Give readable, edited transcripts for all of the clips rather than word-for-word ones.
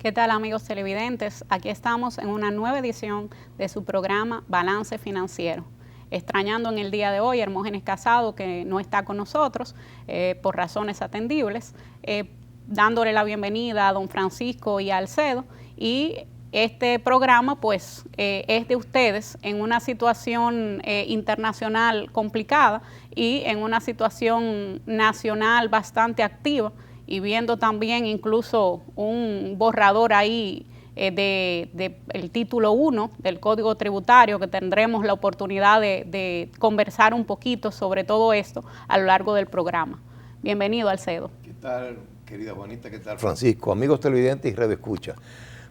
¿Qué tal, amigos televidentes? Aquí estamos en una nueva edición de su programa Balance Financiero. Extrañando en el día de hoy a Hermógenes Casado, que no está con nosotros por razones atendibles, dándole la bienvenida a don Francisco y a Alcedo. Y este programa pues es de ustedes en una situación internacional complicada y en una situación nacional bastante activa, y viendo también incluso un borrador ahí el título 1 del Código Tributario, que tendremos la oportunidad de conversar un poquito sobre todo esto a lo largo del programa. Bienvenido, Alcedo. ¿Qué tal, querida Juanita? ¿Qué tal, Francisco? Amigos televidentes y Radio Escucha.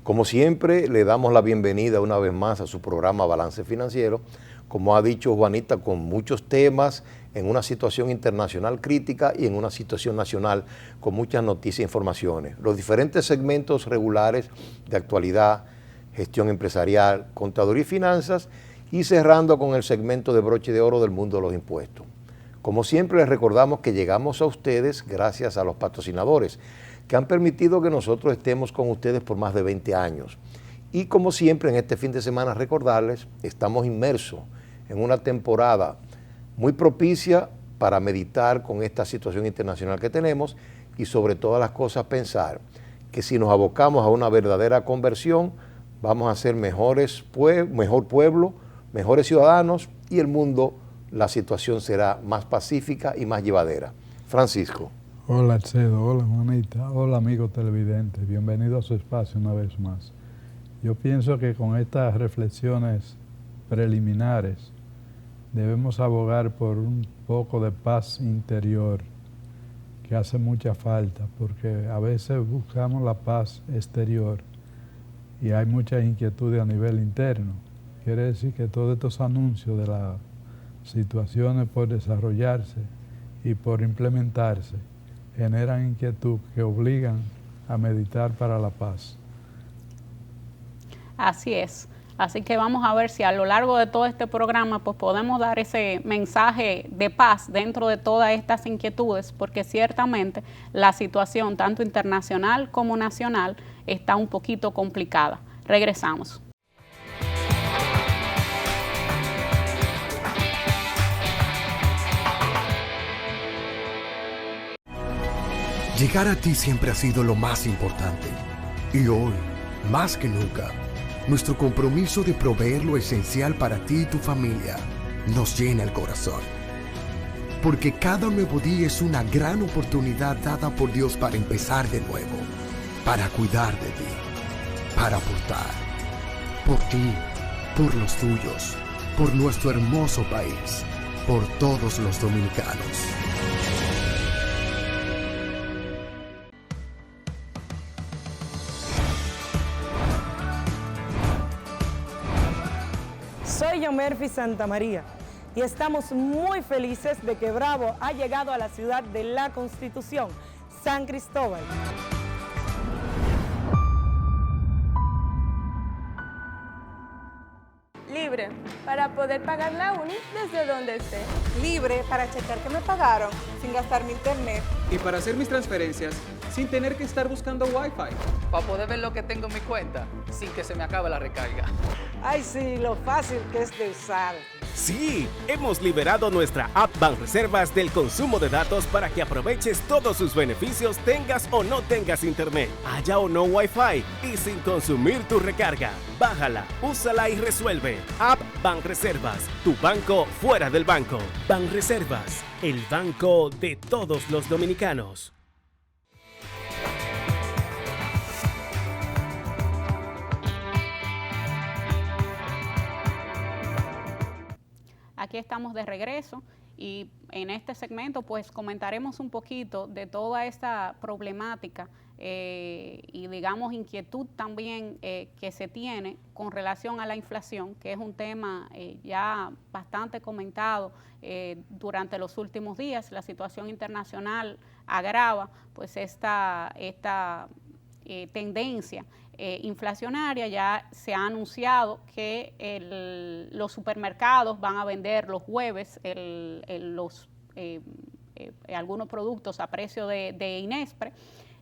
Como siempre, le damos la bienvenida una vez más a su programa Balance Financiero. Como ha dicho Juanita, con muchos temas, en una situación internacional crítica y en una situación nacional con muchas noticias e informaciones. Los diferentes segmentos regulares de actualidad, gestión empresarial, contaduría y finanzas, y cerrando con el segmento de broche de oro del mundo de los impuestos. Como siempre, les recordamos que llegamos a ustedes gracias a los patrocinadores que han permitido que nosotros estemos con ustedes por más de 20 años. Y como siempre, en este fin de semana, recordarles, estamos inmersos en una temporada muy propicia para meditar con esta situación internacional que tenemos y sobre todas las cosas pensar que si nos abocamos a una verdadera conversión, vamos a ser mejor pueblo, mejores ciudadanos, y el mundo, la situación será más pacífica y más llevadera. Francisco. Hola, Alcedo, hola, Juanita, hola, amigos televidentes, bienvenido a su espacio una vez más. Yo pienso que con estas reflexiones preliminares debemos abogar por un poco de paz interior que hace mucha falta, porque a veces buscamos la paz exterior y hay mucha inquietud a nivel interno. Quiere decir que todos estos anuncios de las situaciones por desarrollarse y por implementarse generan inquietud que obligan a meditar para la paz. Así es. Así que vamos a ver si a lo largo de todo este programa pues podemos dar ese mensaje de paz dentro de todas estas inquietudes, porque ciertamente la situación tanto internacional como nacional está un poquito complicada. Regresamos. Llegar a ti siempre ha sido lo más importante. Y hoy, más que nunca, nuestro compromiso de proveer lo esencial para ti y tu familia nos llena el corazón. Porque cada nuevo día es una gran oportunidad dada por Dios para empezar de nuevo, para cuidar de ti, para aportar, por ti, por los tuyos, por nuestro hermoso país, por todos los dominicanos. Soy Yomerfi Santamaría y estamos muy felices de que Bravo ha llegado a la ciudad de la Constitución, San Cristóbal. Libre para poder pagar la uni desde donde esté. Libre para checar que me pagaron sin gastar mi internet. Y para hacer mis transferencias sin tener que estar buscando Wi-Fi. Para poder ver lo que tengo en mi cuenta sin que se me acabe la recarga. Ay, sí, lo fácil que es de usar. Sí, hemos liberado nuestra app Banreservas del consumo de datos para que aproveches todos sus beneficios, tengas o no tengas internet, haya o no Wi-Fi y sin consumir tu recarga. Bájala, úsala y resuelve. App Banreservas, tu banco fuera del banco. Banreservas, el banco de todos los dominicanos. Aquí estamos de regreso y en este segmento pues comentaremos un poquito de toda esta problemática y digamos inquietud también que se tiene con relación a la inflación, que es un tema ya bastante comentado durante los últimos días. La situación internacional agrava pues esta tendencia inflacionaria. Ya se ha anunciado que los supermercados van a vender los jueves algunos productos a precio de Inespre.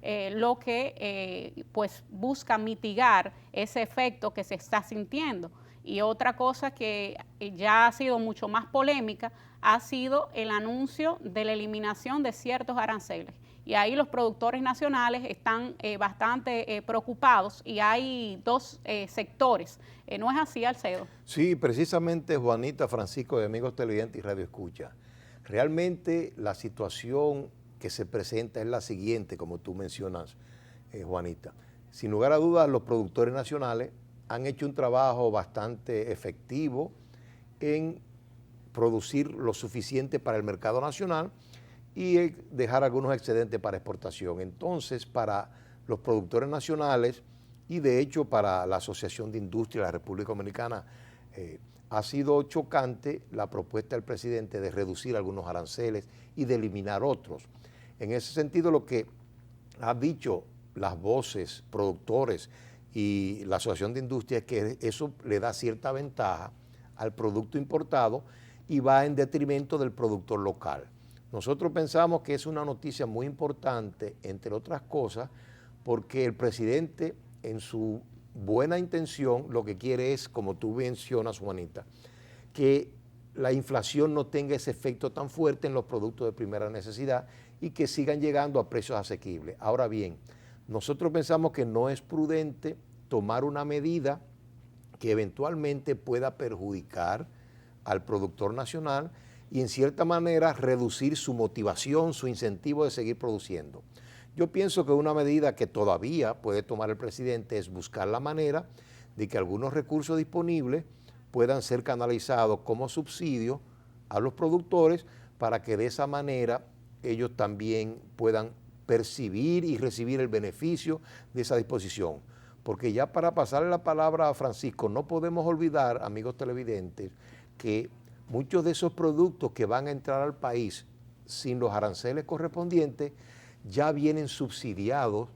lo que pues busca mitigar ese efecto que se está sintiendo. Y otra cosa que ya ha sido mucho más polémica ha sido el anuncio de la eliminación de ciertos aranceles. Y ahí los productores nacionales están bastante preocupados y hay dos sectores. ¿No es así, Alcedo? Sí, precisamente, Juanita, Francisco, de amigos televidentes y radio escucha. Realmente la situación que se presenta es la siguiente, como tú mencionas, Juanita. Sin lugar a dudas, los productores nacionales han hecho un trabajo bastante efectivo en producir lo suficiente para el mercado nacional y dejar algunos excedentes para exportación. Entonces, para los productores nacionales y de hecho para la Asociación de Industria de la República Dominicana, ha sido chocante la propuesta del presidente de reducir algunos aranceles y de eliminar otros. En ese sentido, lo que han dicho las voces, productores y la Asociación de Industria es que eso le da cierta ventaja al producto importado y va en detrimento del productor local. Nosotros pensamos que es una noticia muy importante, entre otras cosas, porque el presidente, en su buena intención, lo que quiere es, como tú mencionas, Juanita, que la inflación no tenga ese efecto tan fuerte en los productos de primera necesidad y que sigan llegando a precios asequibles. Ahora bien, nosotros pensamos que no es prudente tomar una medida que eventualmente pueda perjudicar al productor nacional y en cierta manera reducir su motivación, su incentivo de seguir produciendo. Yo pienso que una medida que todavía puede tomar el presidente es buscar la manera de que algunos recursos disponibles puedan ser canalizados como subsidio a los productores para que de esa manera ellos también puedan percibir y recibir el beneficio de esa disposición. Porque ya para pasarle la palabra a Francisco, no podemos olvidar, amigos televidentes, que muchos de esos productos que van a entrar al país sin los aranceles correspondientes ya vienen subsidiados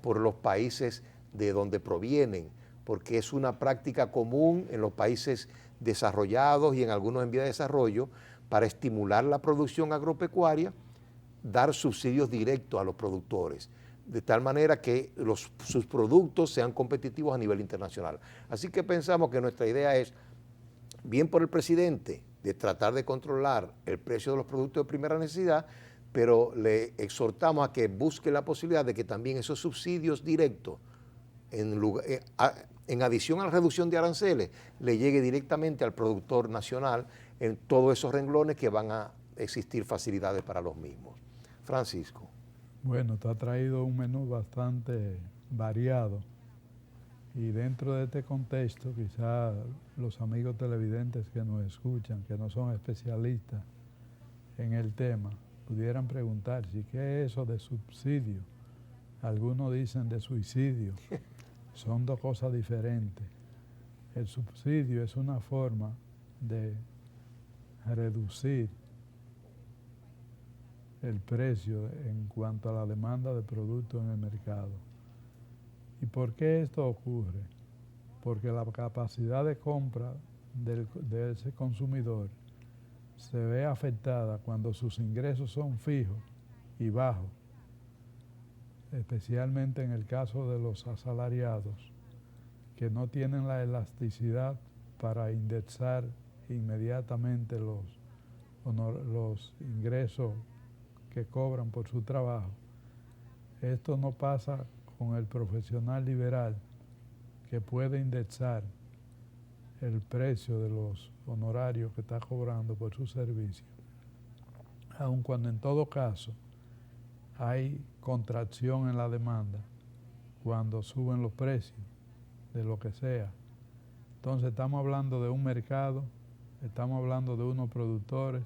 por los países de donde provienen, porque es una práctica común en los países desarrollados y en algunos en vía de desarrollo para estimular la producción agropecuaria, dar subsidios directos a los productores, de tal manera que sus productos sean competitivos a nivel internacional. Así que pensamos que nuestra idea es, bien por el presidente, de tratar de controlar el precio de los productos de primera necesidad, pero le exhortamos a que busque la posibilidad de que también esos subsidios directos, en adición a la reducción de aranceles, le llegue directamente al productor nacional en todos esos renglones que van a existir facilidades para los mismos. Francisco. Bueno, te ha traído un menú bastante variado y dentro de este contexto quizá los amigos televidentes que nos escuchan, que no son especialistas en el tema, pudieran preguntarse ¿qué es eso de subsidio? Algunos dicen de suicidio. Son dos cosas diferentes. El subsidio es una forma de reducir el precio en cuanto a la demanda de productos en el mercado. ¿Y por qué esto ocurre? Porque la capacidad de compra de ese consumidor se ve afectada cuando sus ingresos son fijos y bajos, especialmente en el caso de los asalariados, que no tienen la elasticidad para indexar inmediatamente los ingresos que cobran por su trabajo. Esto no pasa con el profesional liberal, que puede indexar el precio de los honorarios que está cobrando por su servicio, aun cuando en todo caso hay contracción en la demanda cuando suben los precios de lo que sea. Entonces estamos hablando de un mercado, estamos hablando de unos productores,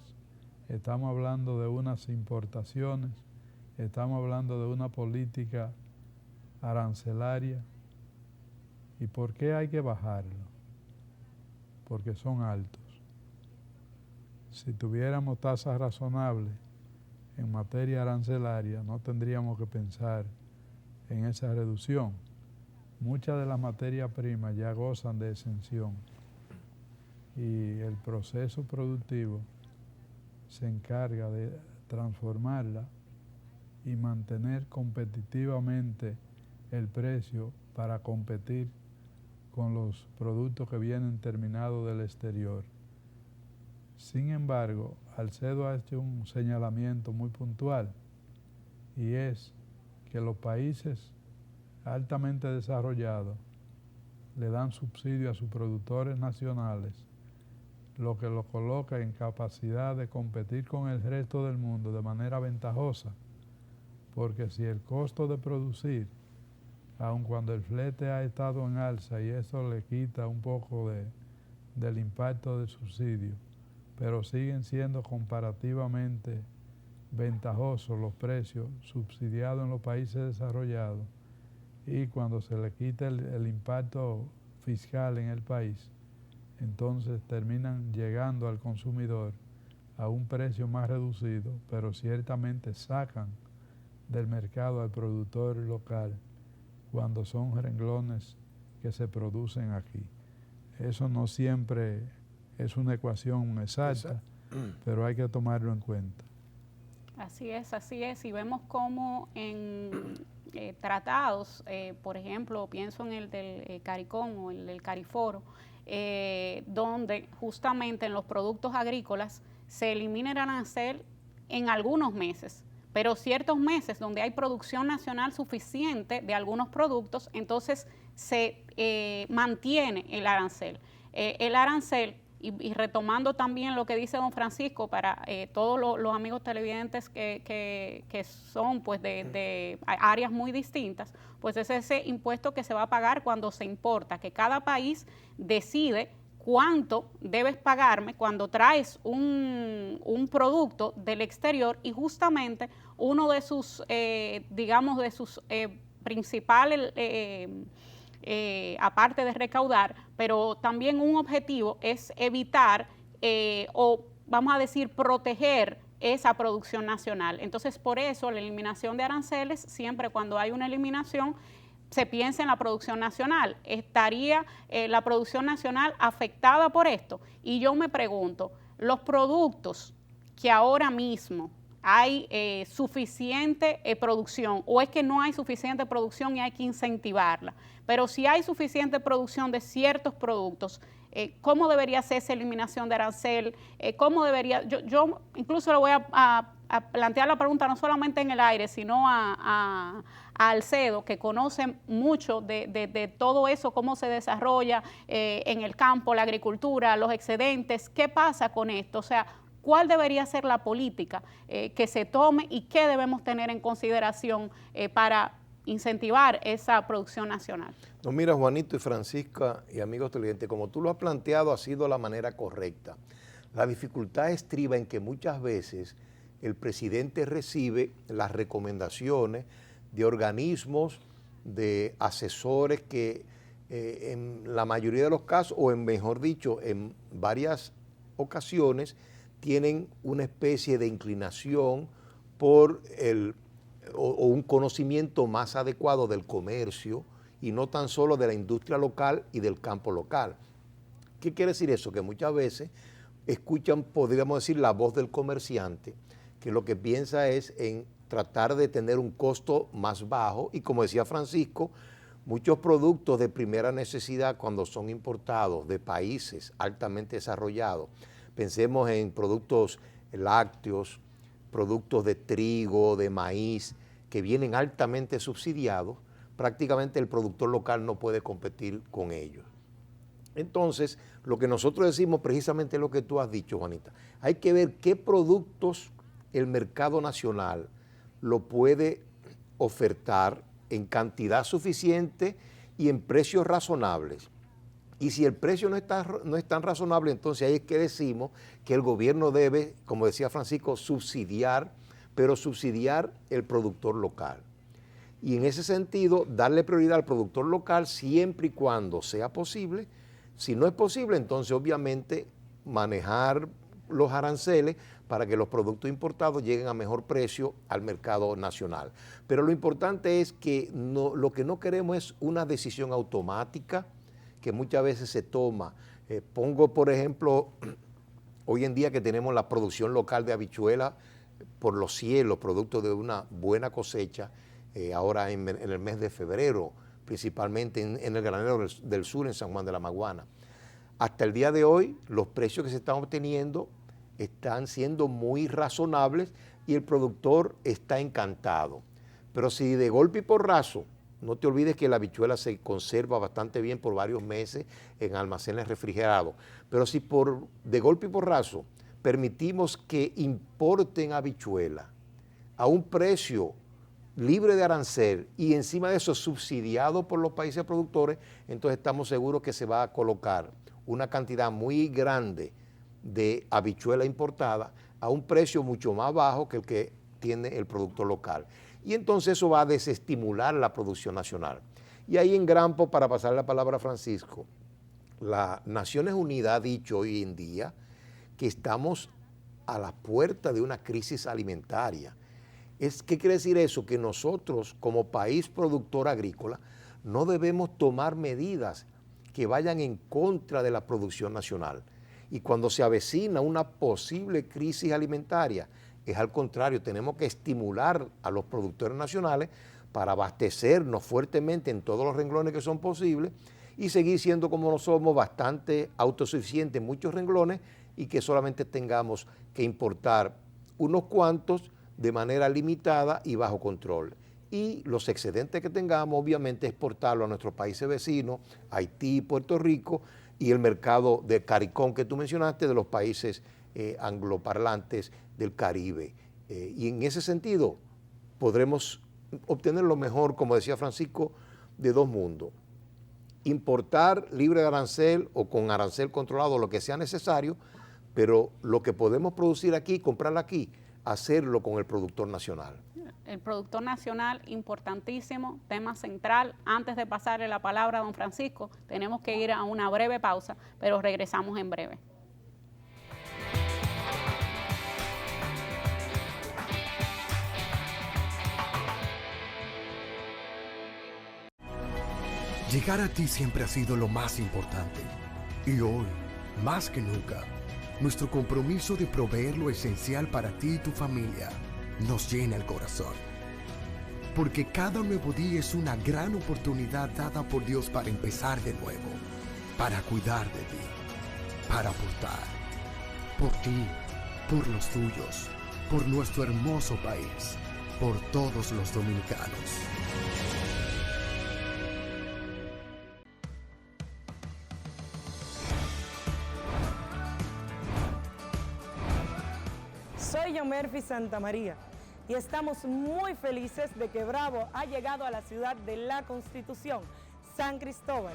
estamos hablando de unas importaciones, estamos hablando de una política arancelaria. ¿Y por qué hay que bajarlo? Porque son altos. Si tuviéramos tasas razonables en materia arancelaria, no tendríamos que pensar en esa reducción. Muchas de las materias primas ya gozan de exención y el proceso productivo se encarga de transformarla y mantener competitivamente el precio para competir con los productos que vienen terminados del exterior. Sin embargo, Alcedo ha hecho un señalamiento muy puntual, y es que los países altamente desarrollados le dan subsidio a sus productores nacionales, lo que los coloca en capacidad de competir con el resto del mundo de manera ventajosa, porque si el costo de producir, aun cuando el flete ha estado en alza y eso le quita un poco del impacto del subsidio, pero siguen siendo comparativamente ventajosos los precios subsidiados en los países desarrollados, y cuando se le quita el impacto fiscal en el país, entonces terminan llegando al consumidor a un precio más reducido, pero ciertamente sacan del mercado al productor local cuando son renglones que se producen aquí. Eso no siempre es una ecuación exacta, pero hay que tomarlo en cuenta. Así es, y vemos cómo en tratados, por ejemplo, pienso en el del CARICOM o el del CARIFORO, donde justamente en los productos agrícolas se elimina el arancel en algunos meses, pero ciertos meses donde hay producción nacional suficiente de algunos productos, entonces se mantiene el arancel. Y retomando también lo que dice don Francisco, para todos los amigos televidentes que son pues de áreas muy distintas, pues es ese impuesto que se va a pagar cuando se importa, que cada país decide cuánto debes pagarme cuando traes un producto del exterior, y justamente uno de sus, digamos, de sus principales aparte de recaudar, pero también un objetivo es evitar o vamos a decir proteger esa producción nacional. Entonces, por eso la eliminación de aranceles, siempre cuando hay una eliminación, se piensa en la producción nacional. ¿Estaría la producción nacional afectada por esto? Y yo me pregunto, los productos que ahora mismo hay suficiente producción, o es que no hay suficiente producción y hay que incentivarla, pero si hay suficiente producción de ciertos productos, ¿cómo debería ser esa eliminación de arancel? ¿Cómo debería? Yo incluso le voy a plantear la pregunta no solamente en el aire, sino a Alcedo, que conoce mucho de todo eso, cómo se desarrolla en el campo, la agricultura, los excedentes. ¿Qué pasa con esto? O sea, ¿cuál debería ser la política que se tome y qué debemos tener en consideración para incentivar esa producción nacional? No, mira, Juanito y Francisca y amigos televidentes, como tú lo has planteado, ha sido la manera correcta. La dificultad estriba en que muchas veces el presidente recibe las recomendaciones de organismos, de asesores que en la mayoría de los casos, o en mejor dicho, en varias ocasiones, tienen una especie de inclinación por o un conocimiento más adecuado del comercio y no tan solo de la industria local y del campo local. ¿Qué quiere decir eso? Que muchas veces escuchan, podríamos decir, la voz del comerciante, que lo que piensa es en tratar de tener un costo más bajo, y como decía Francisco, muchos productos de primera necesidad cuando son importados de países altamente desarrollados, pensemos en productos lácteos, productos de trigo, de maíz, que vienen altamente subsidiados, prácticamente el productor local no puede competir con ellos. Entonces, lo que nosotros decimos precisamente es lo que tú has dicho, Juanita. Hay que ver qué productos el mercado nacional lo puede ofertar en cantidad suficiente y en precios razonables. Y si el precio no es tan razonable, entonces ahí es que decimos que el gobierno debe, como decía Francisco, subsidiar, pero subsidiar el productor local. Y en ese sentido, darle prioridad al productor local siempre y cuando sea posible. Si no es posible, entonces obviamente manejar los aranceles para que los productos importados lleguen a mejor precio al mercado nacional. Pero lo importante es que lo que no queremos es una decisión automática que muchas veces se toma. Pongo, por ejemplo, hoy en día que tenemos la producción local de habichuelas por los cielos, producto de una buena cosecha, ahora en el mes de febrero, principalmente en el granero del sur, en San Juan de la Maguana. Hasta el día de hoy, los precios que se están obteniendo están siendo muy razonables y el productor está encantado. Pero si de golpe y porrazo, no te olvides que la habichuela se conserva bastante bien por varios meses en almacenes refrigerados, pero si de golpe y porrazo permitimos que importen habichuela a un precio libre de arancel y encima de eso subsidiado por los países productores, entonces estamos seguros que se va a colocar una cantidad muy grande de habichuela importada a un precio mucho más bajo que el que tiene el productor local. Y entonces eso va a desestimular la producción nacional. Y ahí en Grampo, para pasar la palabra a Francisco, las Naciones Unidas ha dicho hoy en día que estamos a la puerta de una crisis alimentaria. ¿Qué quiere decir eso? Que nosotros, como país productor agrícola, no debemos tomar medidas que vayan en contra de la producción nacional. Y cuando se avecina una posible crisis alimentaria, es al contrario, tenemos que estimular a los productores nacionales para abastecernos fuertemente en todos los renglones que son posibles y seguir siendo como no somos, bastante autosuficientes en muchos renglones y que solamente tengamos que importar unos cuantos de manera limitada y bajo control. Y los excedentes que tengamos, obviamente, exportarlo a nuestros países vecinos, Haití, Puerto Rico, y el mercado de CARICOM que tú mencionaste, de los países angloparlantes del Caribe. Y en ese sentido, podremos obtener lo mejor, como decía Francisco, de dos mundos. Importar libre de arancel o con arancel controlado, lo que sea necesario, pero lo que podemos producir aquí, comprarlo aquí, hacerlo con el productor nacional. El productor nacional, importantísimo, tema central. Antes de pasarle la palabra a don Francisco, tenemos que ir a una breve pausa, pero regresamos en breve. Llegar a ti siempre ha sido lo más importante. Y hoy, más que nunca, nuestro compromiso de proveer lo esencial para ti y tu familia nos llena el corazón. Porque cada nuevo día es una gran oportunidad dada por Dios para empezar de nuevo, para cuidar de ti, para aportar, por ti, por los tuyos, por nuestro hermoso país, por todos los dominicanos. Soy Yomerfi Santamaría y estamos muy felices de que Bravo ha llegado a la ciudad de la Constitución, San Cristóbal.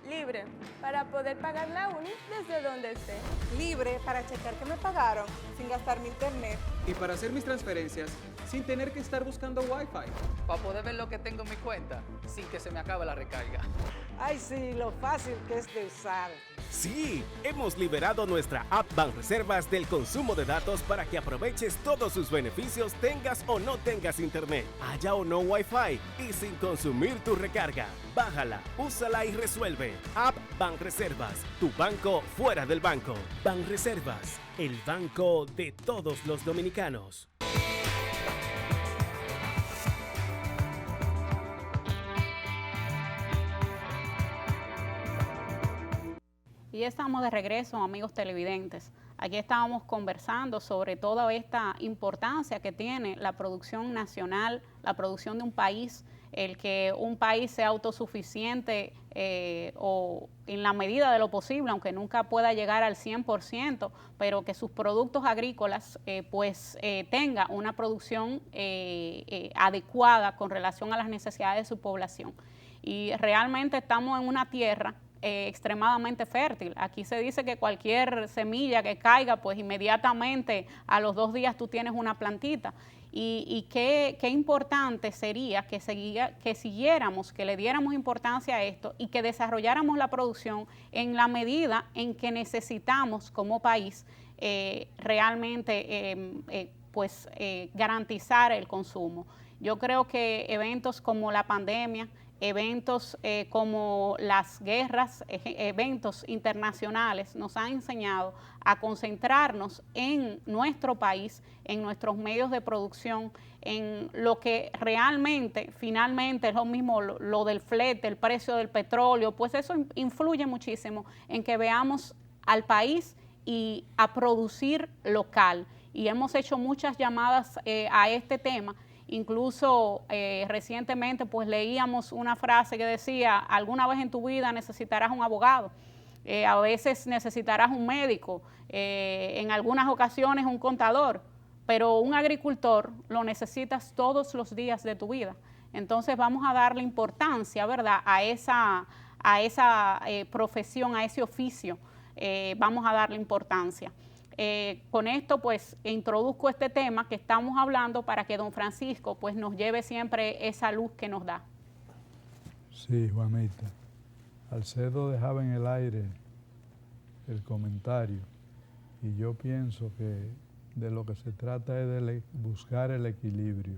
Libre, para poder pagar la uni desde donde esté. Libre para checar que me pagaron sin gastar mi internet. Y para hacer mis transferencias sin tener que estar buscando Wi-Fi. Para poder ver lo que tengo en mi cuenta sin que se me acabe la recarga. Ay, sí, lo fácil que es de usar. Sí, hemos liberado nuestra app Banreservas del consumo de datos para que aproveches todos sus beneficios tengas o no tengas internet, haya o no Wi-Fi y sin consumir tu recarga. Bájala, úsala y resuelve. App Banreservas, tu banco fuera del banco. Banreservas, el banco de todos los dominicanos. Y estamos de regreso, amigos televidentes. Aquí estábamos conversando sobre toda esta importancia que tiene la producción nacional, la producción de un país, el que un país sea autosuficiente o en la medida de lo posible, aunque nunca pueda llegar al 100%, pero que sus productos agrícolas tenga una producción adecuada con relación a las necesidades de su población. Y realmente estamos en una tierra extremadamente fértil. Aquí se dice que cualquier semilla que caiga, pues inmediatamente a los 2 días tú tienes una plantita. Y qué importante sería que siguiéramos, que le diéramos importancia a esto y que desarrolláramos la producción en la medida en que necesitamos como país realmente garantizar el consumo. Yo creo que eventos como la pandemia, eventos como las guerras, eventos internacionales, nos han enseñado a concentrarnos en nuestro país, en nuestros medios de producción, en lo que realmente, finalmente, es lo mismo lo del flete, el precio del petróleo, pues eso influye muchísimo en que veamos al país y a producir local. Y hemos hecho muchas llamadas a este tema. Incluso recientemente pues leíamos una frase que decía: alguna vez en tu vida necesitarás un abogado, a veces necesitarás un médico, en algunas ocasiones un contador, pero un agricultor lo necesitas todos los días de tu vida. Entonces vamos a darle importancia, ¿verdad?, a esa profesión, a ese oficio, vamos a darle importancia. Con esto pues introduzco este tema que estamos hablando para que don Francisco pues nos lleve siempre esa luz que nos da. Sí, Juanita. Alcedo dejaba en el aire el comentario y yo pienso que de lo que se trata es de buscar el equilibrio,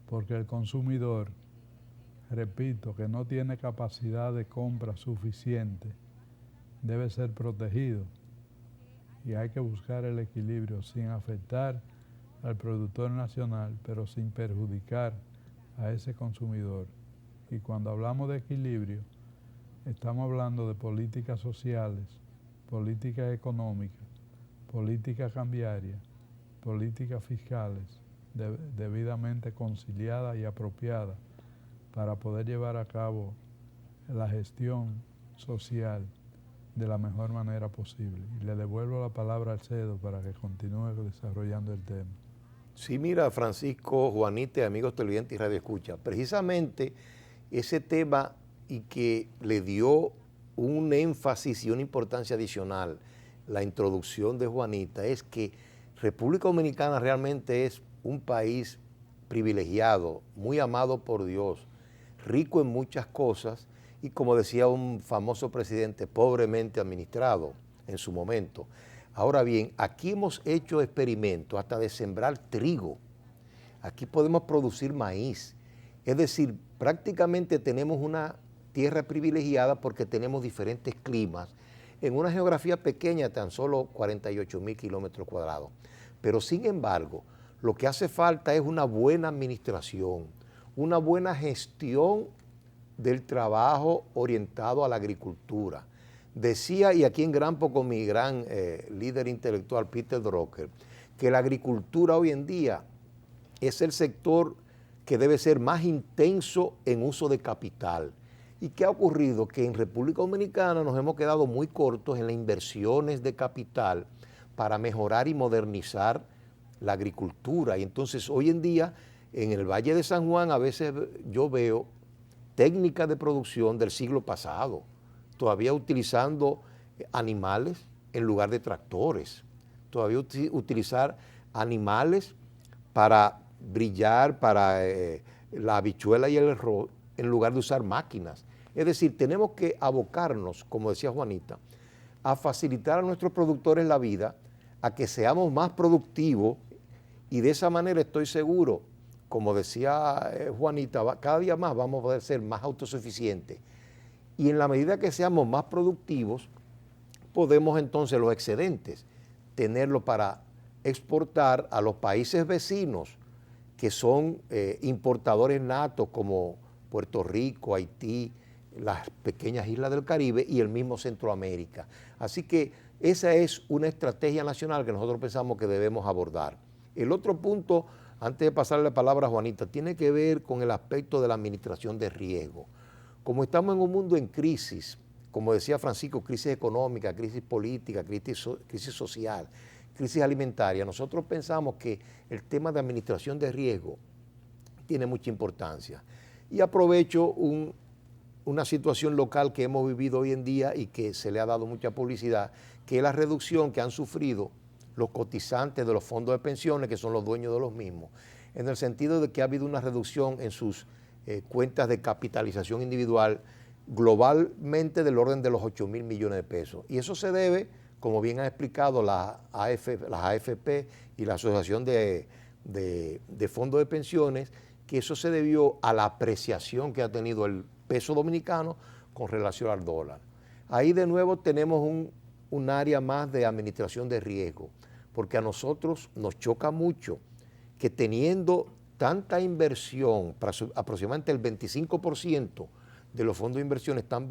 porque el consumidor, repito, que no tiene capacidad de compra suficiente, debe ser protegido. Y hay que buscar el equilibrio sin afectar al productor nacional, pero sin perjudicar a ese consumidor. Y cuando hablamos de equilibrio, estamos hablando de políticas sociales, políticas económicas, políticas cambiarias, políticas fiscales, debidamente conciliadas y apropiadas para poder llevar a cabo la gestión social de la mejor manera posible. Y le devuelvo la palabra al Alcedo para que continúe desarrollando el tema. Sí, mira, Francisco, Juanita, amigos televidentes y radio escucha, precisamente ese tema y que le dio un énfasis y una importancia adicional la introducción de Juanita es que República Dominicana realmente es un país privilegiado, muy amado por Dios, rico en muchas cosas, y como decía un famoso presidente, pobremente administrado en su momento. Ahora bien, aquí hemos hecho experimentos hasta de sembrar trigo. Aquí podemos producir maíz. Es decir, prácticamente tenemos una tierra privilegiada porque tenemos diferentes climas en una geografía pequeña, tan solo 48,000 kilómetros cuadrados. Pero sin embargo, lo que hace falta es una buena administración, una buena gestión del trabajo orientado a la agricultura. Decía, y aquí en Grampo con mi gran líder intelectual Peter Drucker, que la agricultura hoy en día es el sector que debe ser más intenso en uso de capital. ¿Y qué ha ocurrido? Que en República Dominicana nos hemos quedado muy cortos en las inversiones de capital para mejorar y modernizar la agricultura. Y entonces hoy en día en el Valle de San Juan a veces yo veo técnicas de producción del siglo pasado, todavía utilizando animales en lugar de tractores, todavía utilizar animales para brillar, para la habichuela y el arroz, en lugar de usar máquinas. Es decir, tenemos que abocarnos, como decía Juanita, a facilitar a nuestros productores la vida, a que seamos más productivos y de esa manera estoy seguro, como decía Juanita, cada día más vamos a poder ser más autosuficientes. Y en la medida que seamos más productivos, podemos entonces los excedentes tenerlos para exportar a los países vecinos que son importadores natos como Puerto Rico, Haití, las pequeñas islas del Caribe y el mismo Centroamérica. Así que esa es una estrategia nacional que nosotros pensamos que debemos abordar. El otro punto, antes de pasarle la palabra a Juanita, tiene que ver con el aspecto de la administración de riesgo. Como estamos en un mundo en crisis, como decía Francisco, crisis económica, crisis política, crisis social, crisis alimentaria, nosotros pensamos que el tema de administración de riesgo tiene mucha importancia. Y aprovecho una situación local que hemos vivido hoy en día y que se le ha dado mucha publicidad, que es la reducción que han sufrido los cotizantes de los fondos de pensiones, que son los dueños de los mismos, en el sentido de que ha habido una reducción en sus cuentas de capitalización individual globalmente del orden de los 8,000 millones de pesos. Y eso se debe, como bien ha explicado las AFP y la Asociación de Fondos de Pensiones, que eso se debió a la apreciación que ha tenido el peso dominicano con relación al dólar. Ahí de nuevo tenemos un área más de administración de riesgo, porque a nosotros nos choca mucho que teniendo tanta inversión, aproximadamente el 25% de los fondos de inversión están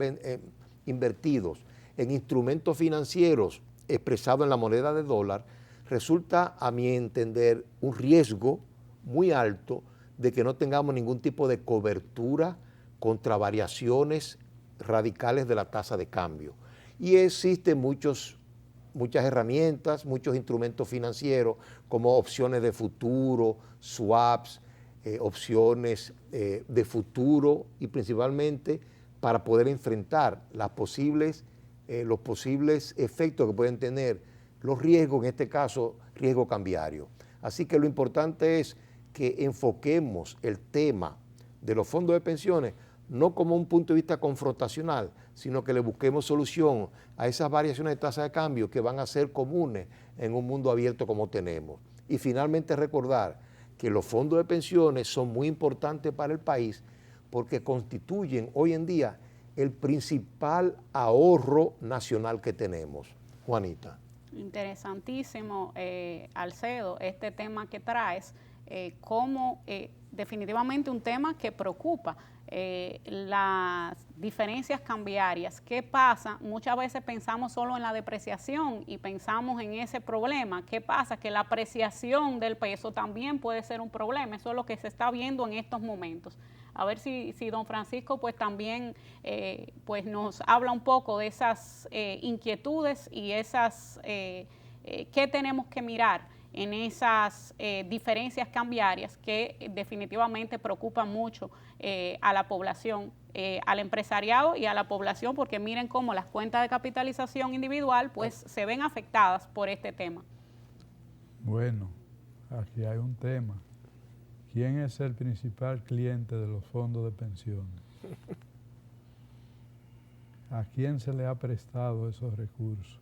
invertidos en instrumentos financieros expresados en la moneda de dólar, resulta, a mi entender, un riesgo muy alto de que no tengamos ningún tipo de cobertura contra variaciones radicales de la tasa de cambio. Y existen muchas herramientas, muchos instrumentos financieros como opciones de futuro, swaps, opciones de futuro y principalmente para poder enfrentar los posibles efectos que pueden tener los riesgos, en este caso riesgo cambiario. Así que lo importante es que enfoquemos el tema de los fondos de pensiones no como un punto de vista confrontacional, sino que le busquemos solución a esas variaciones de tasa de cambio que van a ser comunes en un mundo abierto como tenemos. Y finalmente recordar que los fondos de pensiones son muy importantes para el país porque constituyen hoy en día el principal ahorro nacional que tenemos. Juanita. Interesantísimo, Alcedo, este tema que traes, como definitivamente un tema que preocupa. Las diferencias cambiarias. ¿Qué pasa? Muchas veces pensamos solo en la depreciación y pensamos en ese problema. ¿Qué pasa? Que la apreciación del peso también puede ser un problema. Eso es lo que se está viendo en estos momentos. A ver si don Francisco pues también pues nos habla un poco de esas inquietudes y esas qué tenemos que mirar en esas diferencias cambiarias que definitivamente preocupan mucho a la población, al empresariado y a la población, porque miren cómo las cuentas de capitalización individual pues se ven afectadas por este tema. Bueno, aquí hay un tema. ¿Quién es el principal cliente de los fondos de pensiones? ¿A quién se le ha prestado esos recursos?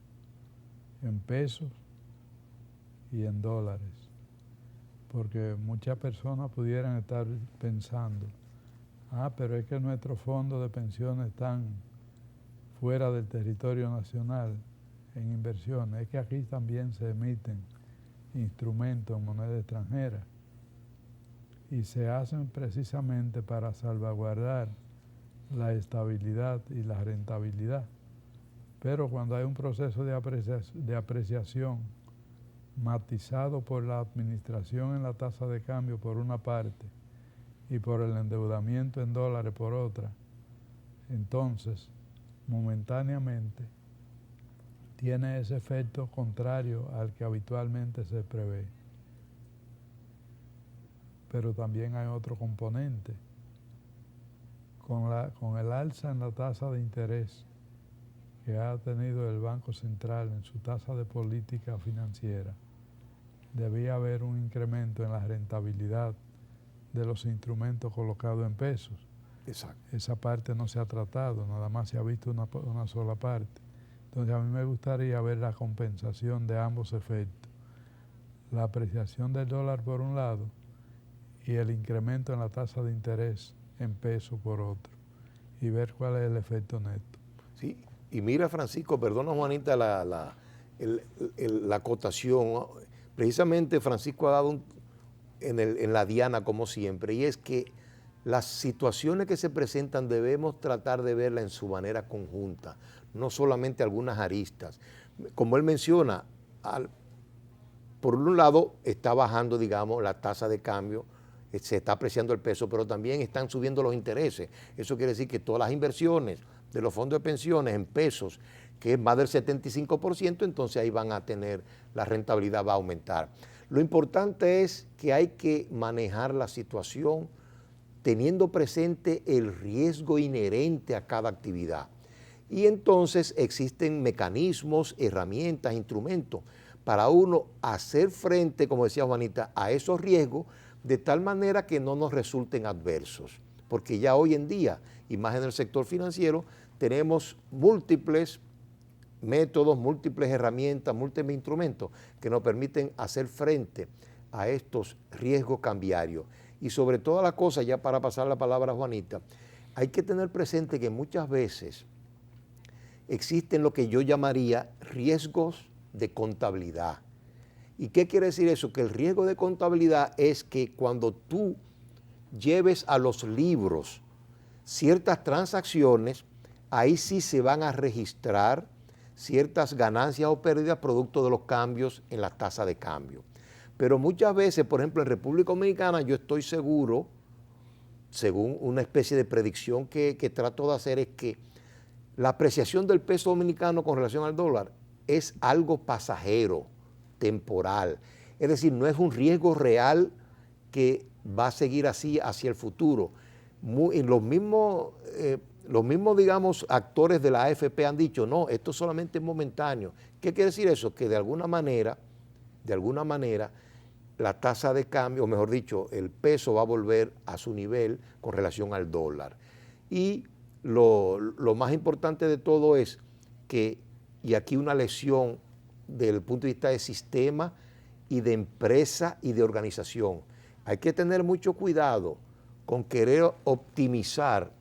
¿En pesos y en dólares? Porque muchas personas pudieran estar pensando, pero es que nuestros fondos de pensiones están fuera del territorio nacional en inversiones. Es que aquí también se emiten instrumentos en moneda extranjera y se hacen precisamente para salvaguardar la estabilidad y la rentabilidad. Pero cuando hay un proceso de apreciación matizado por la administración en la tasa de cambio por una parte y por el endeudamiento en dólares por otra, entonces momentáneamente tiene ese efecto contrario al que habitualmente se prevé. Pero también hay otro componente. Con el alza en la tasa de interés que ha tenido el Banco Central en su tasa de política financiera, debía haber un incremento en la rentabilidad de los instrumentos colocados en pesos. Exacto. Esa parte no se ha tratado, nada más se ha visto una sola parte. Entonces a mí me gustaría ver la compensación de ambos efectos. La apreciación del dólar por un lado y el incremento en la tasa de interés en peso por otro, y ver cuál es el efecto neto. Sí, y mira, Francisco, perdona Juanita la acotación. Precisamente Francisco ha dado en la diana como siempre, y es que las situaciones que se presentan debemos tratar de verlas en su manera conjunta, no solamente algunas aristas. Como él menciona, por un lado está bajando, digamos, la tasa de cambio, se está apreciando el peso, pero también están subiendo los intereses. Eso quiere decir que todas las inversiones de los fondos de pensiones en pesos, que es más del 75%, entonces ahí van a tener, la rentabilidad va a aumentar. Lo importante es que hay que manejar la situación teniendo presente el riesgo inherente a cada actividad. Y entonces existen mecanismos, herramientas, instrumentos para uno hacer frente, como decía Juanita, a esos riesgos de tal manera que no nos resulten adversos. Porque ya hoy en día, y más en el sector financiero, tenemos múltiples métodos, múltiples herramientas, múltiples instrumentos que nos permiten hacer frente a estos riesgos cambiarios. Y sobre todas las cosas, ya para pasar la palabra a Juanita, hay que tener presente que muchas veces existen lo que yo llamaría riesgos de contabilidad. ¿Y qué quiere decir eso? Que el riesgo de contabilidad es que cuando tú lleves a los libros ciertas transacciones, ahí sí se van a registrar ciertas ganancias o pérdidas producto de los cambios en la tasa de cambio. Pero muchas veces, por ejemplo, en República Dominicana, yo estoy seguro, según una especie de predicción que trato de hacer, es que la apreciación del peso dominicano con relación al dólar es algo pasajero, temporal. Es decir, no es un riesgo real que va a seguir así hacia el futuro. Los mismos, digamos, actores de la AFP han dicho, no, esto solamente es momentáneo. ¿Qué quiere decir eso? Que de alguna manera, la tasa de cambio, o mejor dicho, el peso va a volver a su nivel con relación al dólar. Y lo más importante de todo es que, y aquí una lección desde el punto de vista de sistema y de empresa y de organización, hay que tener mucho cuidado con querer optimizar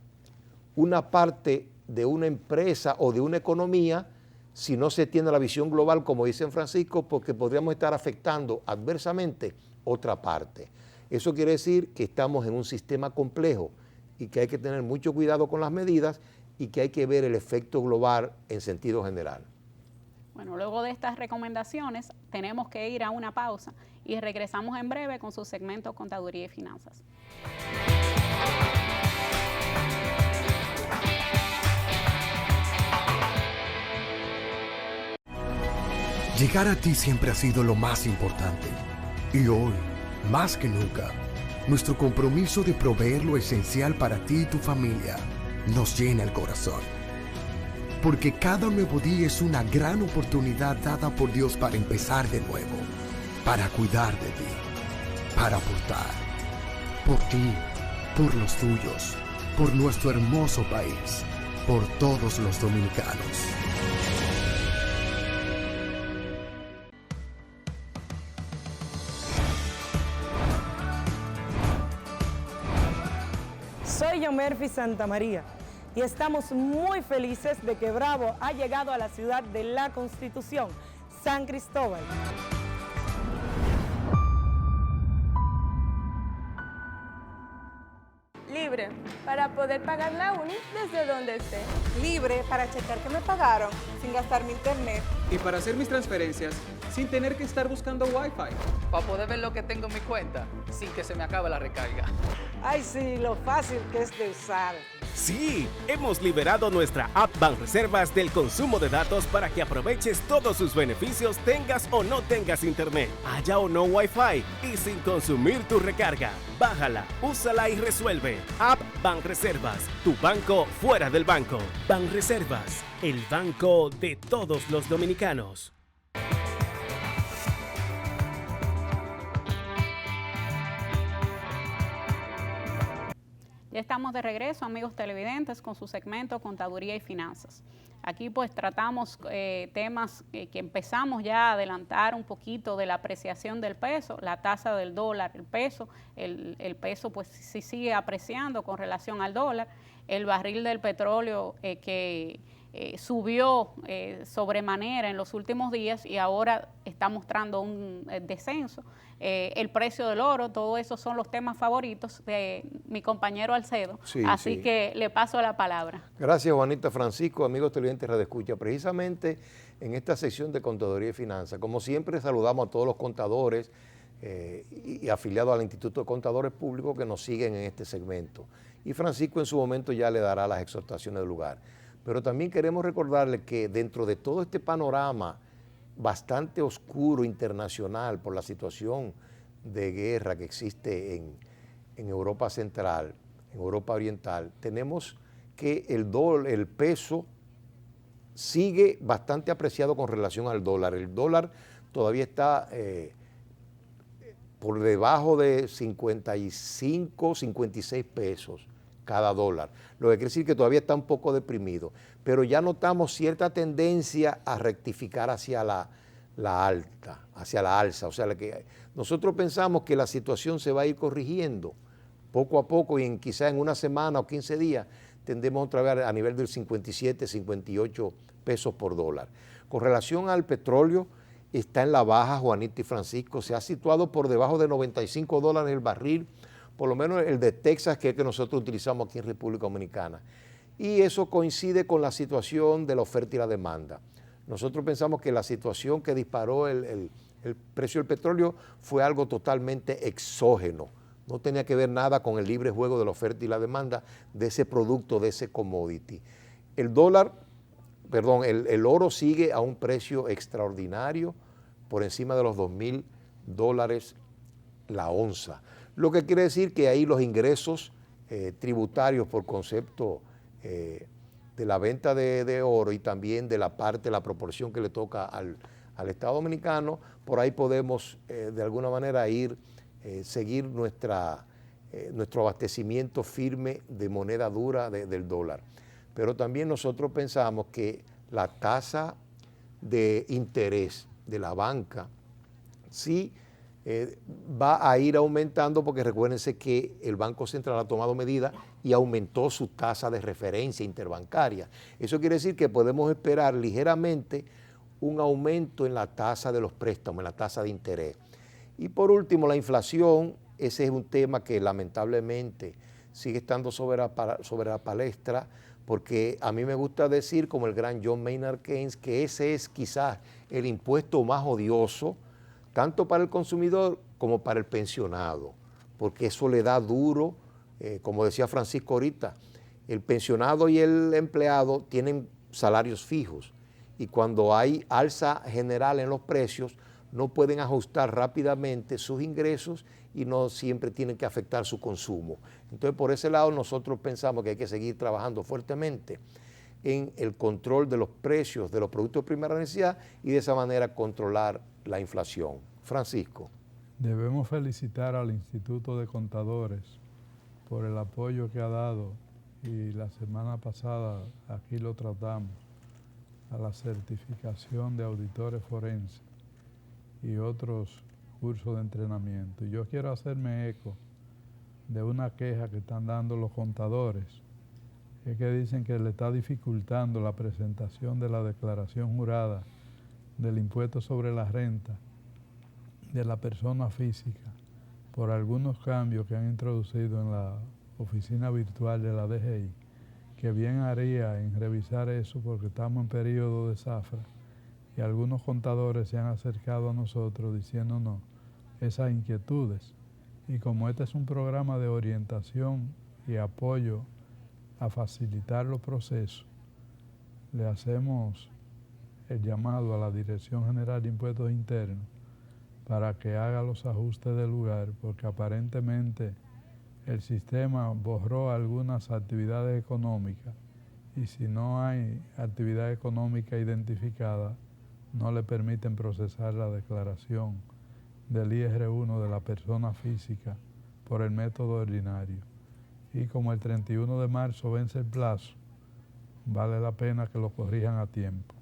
una parte de una empresa o de una economía si no se tiene la visión global, como dice Francisco, porque podríamos estar afectando adversamente otra parte. Eso quiere decir que estamos en un sistema complejo y que hay que tener mucho cuidado con las medidas y que hay que ver el efecto global en sentido general. Bueno, luego de estas recomendaciones tenemos que ir a una pausa y regresamos en breve con su segmento Contaduría y Finanzas. Llegar a ti siempre ha sido lo más importante. Y hoy, más que nunca, nuestro compromiso de proveer lo esencial para ti y tu familia nos llena el corazón. Porque cada nuevo día es una gran oportunidad dada por Dios para empezar de nuevo, para cuidar de ti, para aportar, por ti, por los tuyos, por nuestro hermoso país, por todos los dominicanos. Soy Yomerfi Santamaría y estamos muy felices de que Bravo ha llegado a la ciudad de la Constitución, San Cristóbal. Libre, para poder pagar la uni desde donde esté. Libre para checar que me pagaron sin gastar mi internet. Y para hacer mis transferencias sin tener que estar buscando Wi-Fi. Para poder ver lo que tengo en mi cuenta sin que se me acabe la recarga. Ay, sí, lo fácil que es de usar. Sí, hemos liberado nuestra app Banreservas del consumo de datos para que aproveches todos sus beneficios tengas o no tengas internet, haya o no Wi-Fi y sin consumir tu recarga. Bájala, úsala y resuelve. App Banreservas, tu banco fuera del banco. Banreservas, el banco de todos los dominicanos. Ya estamos de regreso, amigos televidentes, con su segmento Contaduría y Finanzas. Aquí pues tratamos temas que empezamos ya a adelantar un poquito de la apreciación del peso, la tasa del dólar, el peso pues sí sigue apreciando con relación al dólar, el barril del petróleo que subió sobremanera en los últimos días y ahora está mostrando un descenso. El precio del oro, todo eso son los temas favoritos de mi compañero Alcedo. Sí, así que le paso la palabra. Gracias, Juanita. Francisco, amigos televidentes Radio Escucha. Precisamente en esta sección de Contaduría y Finanzas, como siempre, saludamos a todos los contadores y afiliados al Instituto de Contadores Públicos que nos siguen en este segmento. Y Francisco en su momento ya le dará las exhortaciones del lugar. Pero también queremos recordarle que dentro de todo este panorama bastante oscuro internacional por la situación de guerra que existe en Europa Central, en Europa Oriental, tenemos que el peso sigue bastante apreciado con relación al dólar. El dólar todavía está por debajo de 55, 56 pesos cada dólar, lo que quiere decir que todavía está un poco deprimido, pero ya notamos cierta tendencia a rectificar hacia la alza, o sea, que nosotros pensamos que la situación se va a ir corrigiendo poco a poco y quizá en una semana o 15 días tendemos otra vez a nivel del 57, 58 pesos por dólar. Con relación al petróleo, está en la baja, Juanita y Francisco, se ha situado por debajo de 95 dólares el barril, por lo menos el de Texas, que es el que nosotros utilizamos aquí en República Dominicana. Y eso coincide con la situación de la oferta y la demanda. Nosotros pensamos que la situación que disparó el precio del petróleo fue algo totalmente exógeno. No tenía que ver nada con el libre juego de la oferta y la demanda de ese producto, de ese commodity. El oro sigue a un precio extraordinario, por encima de los $2,000 la onza. Lo que quiere decir que ahí los ingresos tributarios por concepto de la venta de oro y también de la proporción que le toca al Estado Dominicano, por ahí podemos de alguna manera seguir nuestro abastecimiento firme de moneda dura del dólar. Pero también nosotros pensamos que la tasa de interés de la banca sí va a ir aumentando, porque recuérdense que el Banco Central ha tomado medidas y aumentó su tasa de referencia interbancaria. Eso quiere decir que podemos esperar ligeramente un aumento en la tasa de los préstamos, en la tasa de interés. Y por último, la inflación, ese es un tema que lamentablemente sigue estando sobre la palestra, porque a mí me gusta decir, como el gran John Maynard Keynes, que ese es quizás el impuesto más odioso, tanto para el consumidor como para el pensionado, porque eso le da duro, como decía Francisco ahorita, el pensionado y el empleado tienen salarios fijos, y cuando hay alza general en los precios, no pueden ajustar rápidamente sus ingresos y no siempre tienen que afectar su consumo. Entonces, por ese lado, nosotros pensamos que hay que seguir trabajando fuertemente en el control de los precios de los productos de primera necesidad y de esa manera controlar la inflación. Francisco. Debemos felicitar al Instituto de Contadores por el apoyo que ha dado, y la semana pasada aquí lo tratamos, a la certificación de auditores forenses y otros cursos de entrenamiento. Y yo quiero hacerme eco de una queja que están dando los contadores, es que dicen que le está dificultando la presentación de la declaración jurada del impuesto sobre la renta de la persona física por algunos cambios que han introducido en la oficina virtual de la DGI, que bien haría en revisar eso, porque estamos en periodo de zafra y algunos contadores se han acercado a nosotros diciéndonos esas inquietudes. Y como este es un programa de orientación y apoyo a facilitar los procesos, le hacemos el llamado a la Dirección General de Impuestos Internos para que haga los ajustes del lugar, porque aparentemente el sistema borró algunas actividades económicas, y si no hay actividad económica identificada, no le permiten procesar la declaración del IR1 de la persona física por el método ordinario. Y como el 31 de marzo vence el plazo, vale la pena que lo corrijan a tiempo.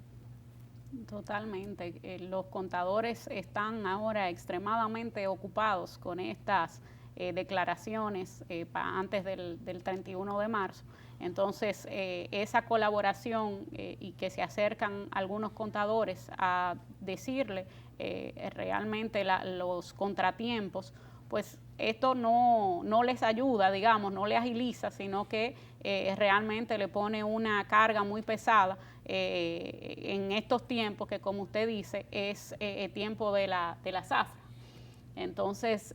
Totalmente. Los contadores están ahora extremadamente ocupados con estas declaraciones antes del 31 de marzo. Entonces, esa colaboración y que se acercan algunos contadores a decirle realmente los contratiempos, pues esto no les ayuda, digamos, no le agiliza, sino que realmente le pone una carga muy pesada en estos tiempos que, como usted dice, es tiempo de la zafra. Entonces,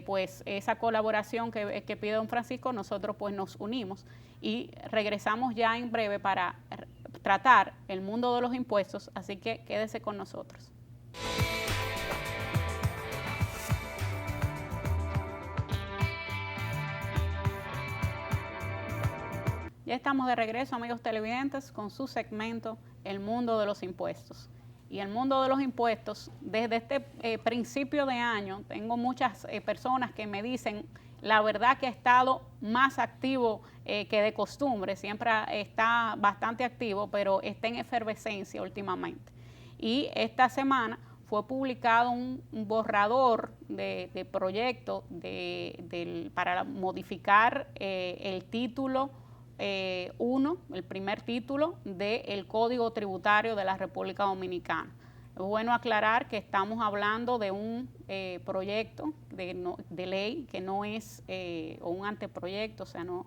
pues esa colaboración que pide don Francisco, nosotros pues nos unimos y regresamos ya en breve para tratar el mundo de los impuestos, así que quédese con nosotros. Ya estamos de regreso, amigos televidentes, con su segmento El Mundo de los Impuestos. Y el mundo de los impuestos, desde este principio de año, tengo muchas personas que me dicen, la verdad que ha estado más activo que de costumbre, siempre está bastante activo, pero está en efervescencia últimamente. Y esta semana fue publicado un borrador de proyecto para modificar el título 1, el primer título del Código Tributario de la República Dominicana. Es bueno aclarar que estamos hablando de un proyecto de ley que no es, o un anteproyecto, o sea, no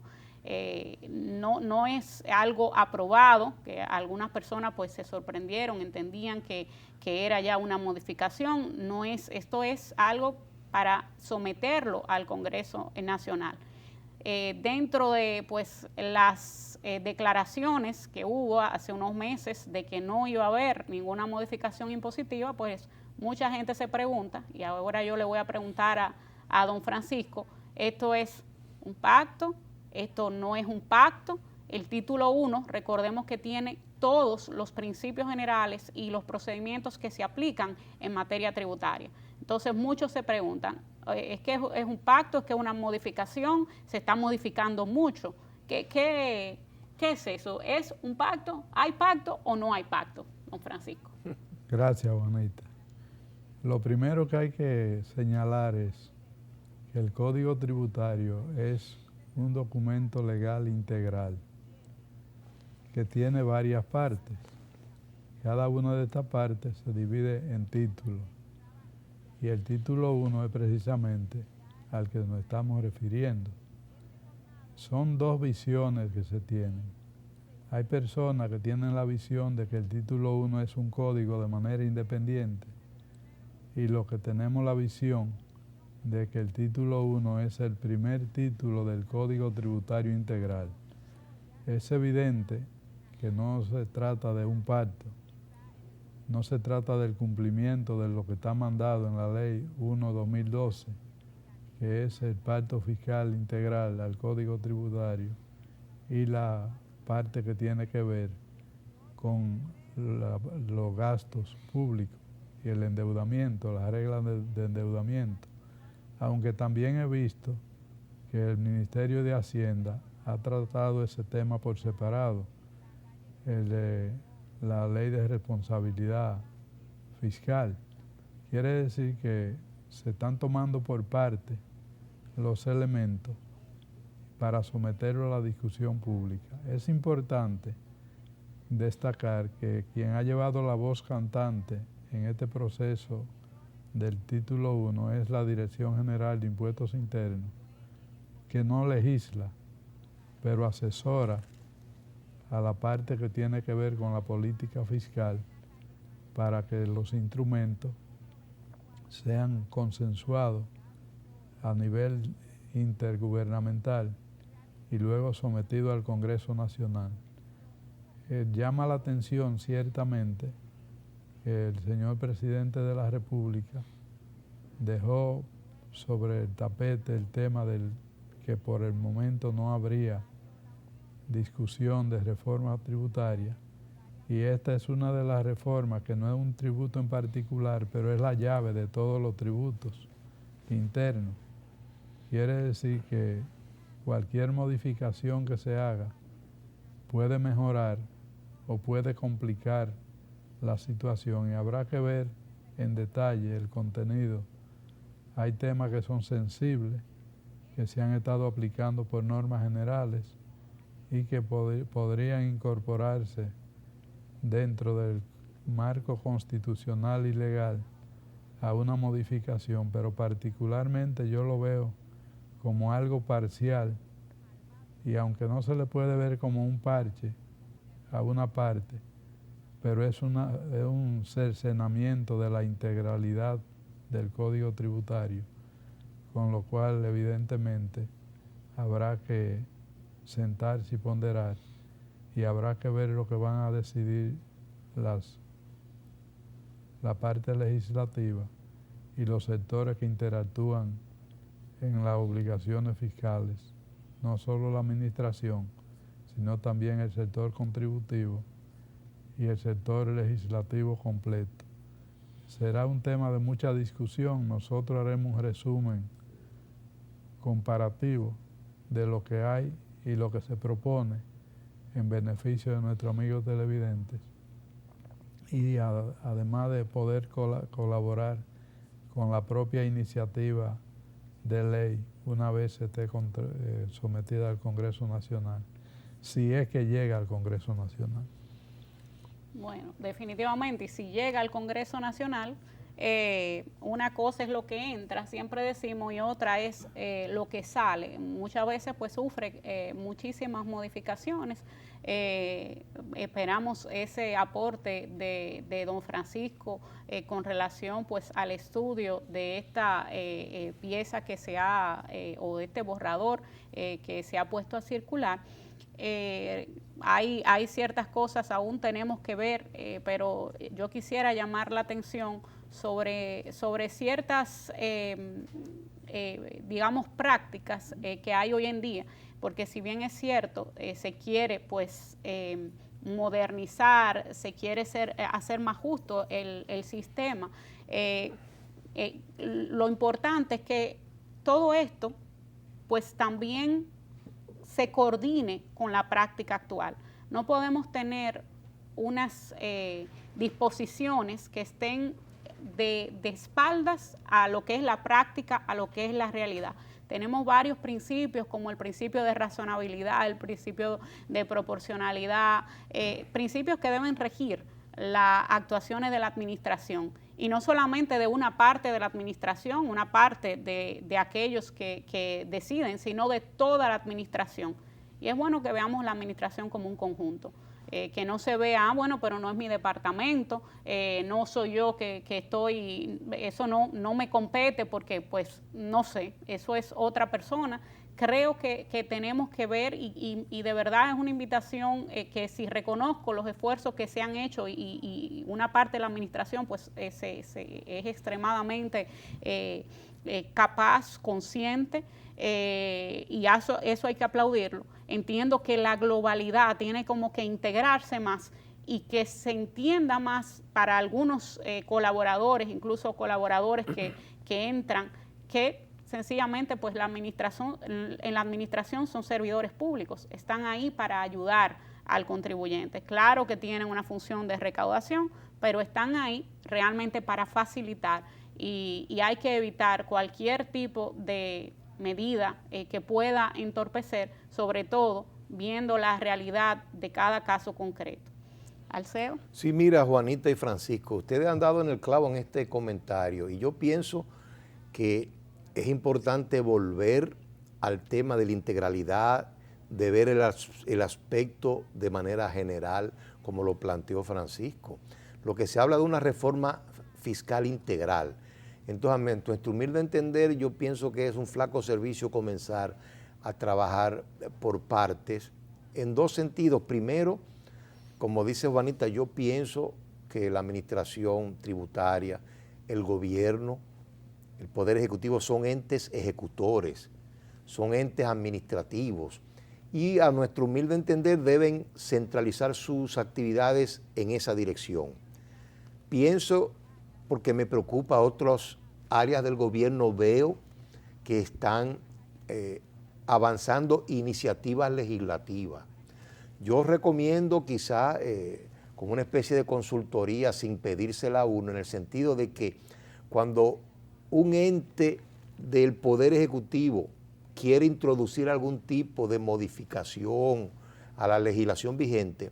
es algo aprobado, que algunas personas pues se sorprendieron, entendían que era ya una modificación. No es, esto es algo para someterlo al Congreso Nacional. Dentro de pues las declaraciones que hubo hace unos meses de que no iba a haber ninguna modificación impositiva, pues mucha gente se pregunta, y ahora yo le voy a preguntar a don Francisco, ¿esto es un pacto? ¿Esto no es un pacto? El título 1, recordemos que tiene todos los principios generales y los procedimientos que se aplican en materia tributaria. Entonces muchos se preguntan, ¿es que es un pacto? ¿Es que es una modificación? ¿Se está modificando mucho? ¿Qué es eso? ¿Es un pacto? ¿Hay pacto o no hay pacto, don Francisco? Gracias, Juanita. Lo primero que hay que señalar es que el Código Tributario es un documento legal integral que tiene varias partes. Cada una de estas partes se divide en títulos. Y el título 1 es precisamente al que nos estamos refiriendo. Son dos visiones que se tienen. Hay personas que tienen la visión de que el título 1 es un código de manera independiente y los que tenemos la visión de que el título 1 es el primer título del Código Tributario Integral. Es evidente que no se trata de un pacto, no se trata del cumplimiento de lo que está mandado en la Ley 1/2012, que es el pacto fiscal integral al Código Tributario, y la parte que tiene que ver con los gastos públicos y el endeudamiento, las reglas de endeudamiento. Aunque también he visto que el Ministerio de Hacienda ha tratado ese tema por separado, el de la ley de responsabilidad fiscal. Quiere decir que se están tomando por parte los elementos para someterlo a la discusión pública. Es importante destacar que quien ha llevado la voz cantante en este proceso del título 1 es la Dirección General de Impuestos Internos, que no legisla, pero asesora a la parte que tiene que ver con la política fiscal para que los instrumentos sean consensuados a nivel intergubernamental y luego sometidos al Congreso Nacional. Llama la atención ciertamente que el señor presidente de la República dejó sobre el tapete el tema del que por el momento no habría discusión de reforma tributaria, y esta es una de las reformas que no es un tributo en particular, pero es la llave de todos los tributos internos. Quiere decir que cualquier modificación que se haga puede mejorar o puede complicar la situación, y habrá que ver en detalle el contenido. Hay temas que son sensibles, que se han estado aplicando por normas generales y que podrían incorporarse dentro del marco constitucional y legal a una modificación, pero particularmente yo lo veo como algo parcial, y aunque no se le puede ver como un parche a una parte, pero es un cercenamiento de la integralidad del Código Tributario, con lo cual evidentemente habrá que sentarse y ponderar, y habrá que ver lo que van a decidir la parte legislativa y los sectores que interactúan en las obligaciones fiscales, no solo la administración, sino también el sector contributivo y el sector legislativo completo. Será un tema de mucha discusión. Nosotros haremos un resumen comparativo de lo que hay y lo que se propone en beneficio de nuestros amigos televidentes. y además de poder colaborar con la propia iniciativa de ley una vez esté sometida al Congreso Nacional, si es que llega al Congreso Nacional. Bueno, definitivamente, y si llega al Congreso Nacional, una cosa es lo que entra, siempre decimos, y otra es lo que sale. Muchas veces pues sufre muchísimas modificaciones. Esperamos ese aporte de don Francisco con relación pues al estudio de esta pieza que se ha, o de este borrador que se ha puesto a circular. Hay ciertas cosas aún tenemos que ver, pero yo quisiera llamar la atención sobre ciertas, digamos, prácticas que hay hoy en día, porque si bien es cierto, se quiere pues modernizar, se quiere hacer más justo el sistema, lo importante es que todo esto pues también se coordine con la práctica actual. No podemos tener unas disposiciones que estén de espaldas a lo que es la práctica, a lo que es la realidad. Tenemos varios principios, como el principio de razonabilidad, el principio de proporcionalidad, principios que deben regir las actuaciones de la administración, y no solamente de una parte de la administración, una parte de aquellos que deciden, sino de toda la administración. Y es bueno que veamos la administración como un conjunto, que no se vea, bueno, pero no es mi departamento, no soy yo que estoy, eso no me compete porque pues no sé, eso es otra persona. Creo que tenemos que ver y de verdad es una invitación que si reconozco los esfuerzos que se han hecho y una parte de la administración pues es extremadamente capaz, consciente, y eso hay que aplaudirlo. Entiendo que la globalidad tiene como que integrarse más y que se entienda más para algunos colaboradores, incluso colaboradores que entran, que sencillamente pues en la administración son servidores públicos, están ahí para ayudar al contribuyente. Claro que tienen una función de recaudación, pero están ahí realmente para facilitar y hay que evitar cualquier tipo de medida que pueda entorpecer, sobre todo viendo la realidad de cada caso concreto. Alceo. Sí, mira, Juanita y Francisco, ustedes han dado en el clavo en este comentario y yo pienso que es importante volver al tema de la integralidad, de ver el aspecto de manera general, como lo planteó Francisco. Lo que se habla de una reforma fiscal integral. Entonces, a nuestro humilde entender, yo pienso que es un flaco servicio comenzar a trabajar por partes en dos sentidos. Primero, como dice Juanita, yo pienso que la administración tributaria, el gobierno, el Poder Ejecutivo son entes ejecutores, son entes administrativos y a nuestro humilde entender deben centralizar sus actividades en esa dirección. Pienso, porque me preocupa, otras áreas del gobierno veo que están avanzando iniciativas legislativas. Yo recomiendo quizá como una especie de consultoría sin pedírsela a uno, en el sentido de que cuando un ente del Poder Ejecutivo quiere introducir algún tipo de modificación a la legislación vigente,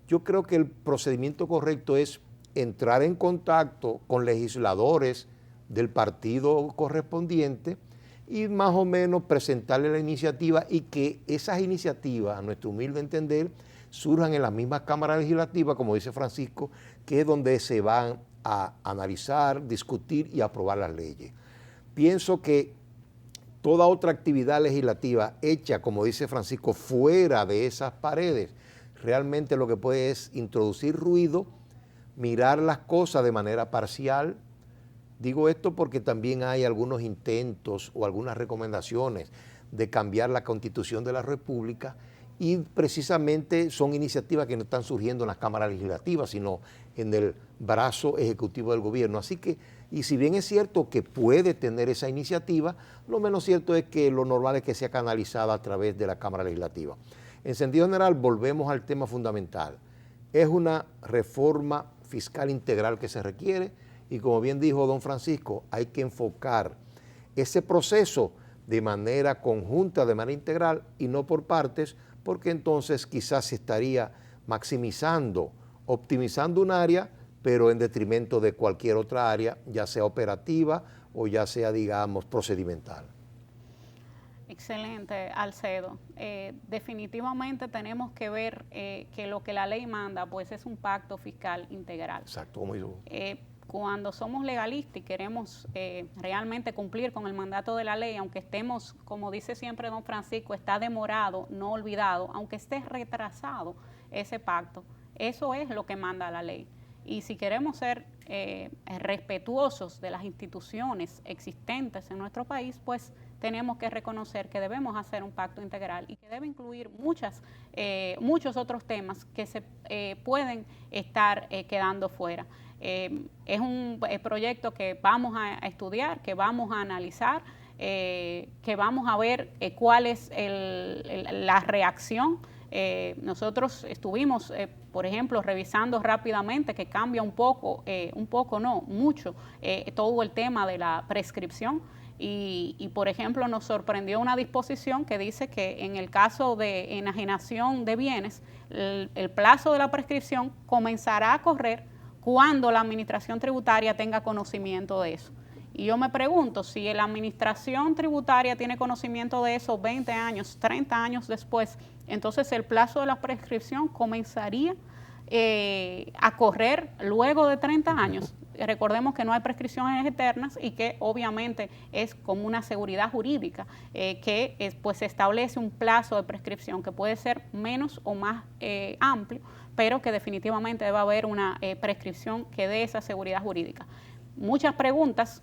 yo creo que el procedimiento correcto es entrar en contacto con legisladores del partido correspondiente y más o menos presentarle la iniciativa y que esas iniciativas, a nuestro humilde entender, surjan en las mismas cámaras legislativas, como dice Francisco, que es donde se van a analizar, discutir y aprobar las leyes. Pienso que toda otra actividad legislativa hecha, como dice Francisco, fuera de esas paredes, realmente lo que puede es introducir ruido, mirar las cosas de manera parcial. Digo esto porque también hay algunos intentos o algunas recomendaciones de cambiar la Constitución de la República y precisamente son iniciativas que no están surgiendo en las cámaras legislativas, sino en el brazo ejecutivo del gobierno. Así que, y si bien es cierto que puede tener esa iniciativa, lo menos cierto es que lo normal es que sea canalizada a través de la Cámara Legislativa. En sentido general, volvemos al tema fundamental. Es una reforma fiscal integral que se requiere y como bien dijo don Francisco, hay que enfocar ese proceso de manera conjunta, de manera integral y no por partes, porque entonces quizás se estaría maximizando, optimizando un área, pero en detrimento de cualquier otra área, ya sea operativa o ya sea, digamos, procedimental. Excelente, Alcedo. Definitivamente tenemos que ver que lo que la ley manda pues es un pacto fiscal integral. Exacto, como yo. Cuando somos legalistas y queremos realmente cumplir con el mandato de la ley, aunque estemos, como dice siempre don Francisco, está demorado, no olvidado, aunque esté retrasado ese pacto, eso es lo que manda la ley. Y si queremos ser respetuosos de las instituciones existentes en nuestro país, pues tenemos que reconocer que debemos hacer un pacto integral y que debe incluir muchos otros temas que se pueden estar quedando fuera. Es un proyecto que vamos a estudiar, que vamos a analizar, que vamos a ver cuál es la reacción. Nosotros estuvimos, por ejemplo, revisando rápidamente que cambia mucho, todo el tema de la prescripción y, por ejemplo, nos sorprendió una disposición que dice que en el caso de enajenación de bienes, el plazo de la prescripción comenzará a correr cuando la administración tributaria tenga conocimiento de eso. Y yo me pregunto, si la administración tributaria tiene conocimiento de eso 20 años, 30 años después, entonces el plazo de la prescripción comenzaría a correr luego de 30 años. Recordemos que no hay prescripciones eternas y que obviamente es como una seguridad jurídica pues establece un plazo de prescripción que puede ser menos o más amplio, pero que definitivamente debe haber una prescripción que dé esa seguridad jurídica. Muchas preguntas,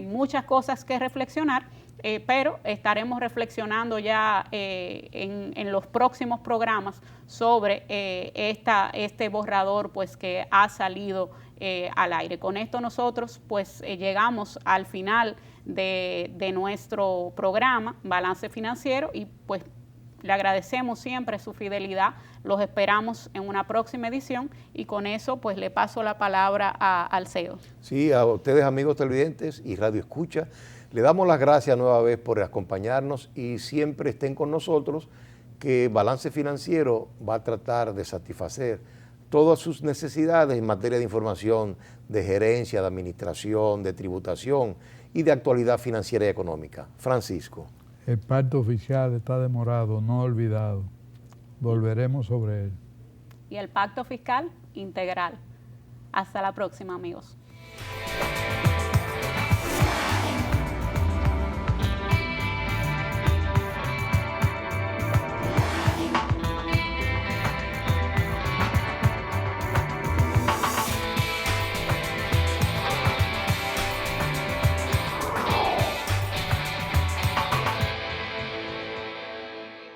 muchas cosas que reflexionar, pero estaremos reflexionando ya en los próximos programas sobre este borrador pues que ha salido al aire. Con esto nosotros pues llegamos al final de nuestro programa Balance Financiero y pues le agradecemos siempre su fidelidad, los esperamos en una próxima edición y con eso pues le paso la palabra al CEO. Sí, a ustedes amigos televidentes y radio escucha, le damos las gracias nueva vez por acompañarnos y siempre estén con nosotros que Balance Financiero va a tratar de satisfacer todas sus necesidades en materia de información, de gerencia, de administración, de tributación y de actualidad financiera y económica. Francisco. El pacto fiscal está demorado, no olvidado. Volveremos sobre él. Y el pacto fiscal integral. Hasta la próxima, amigos.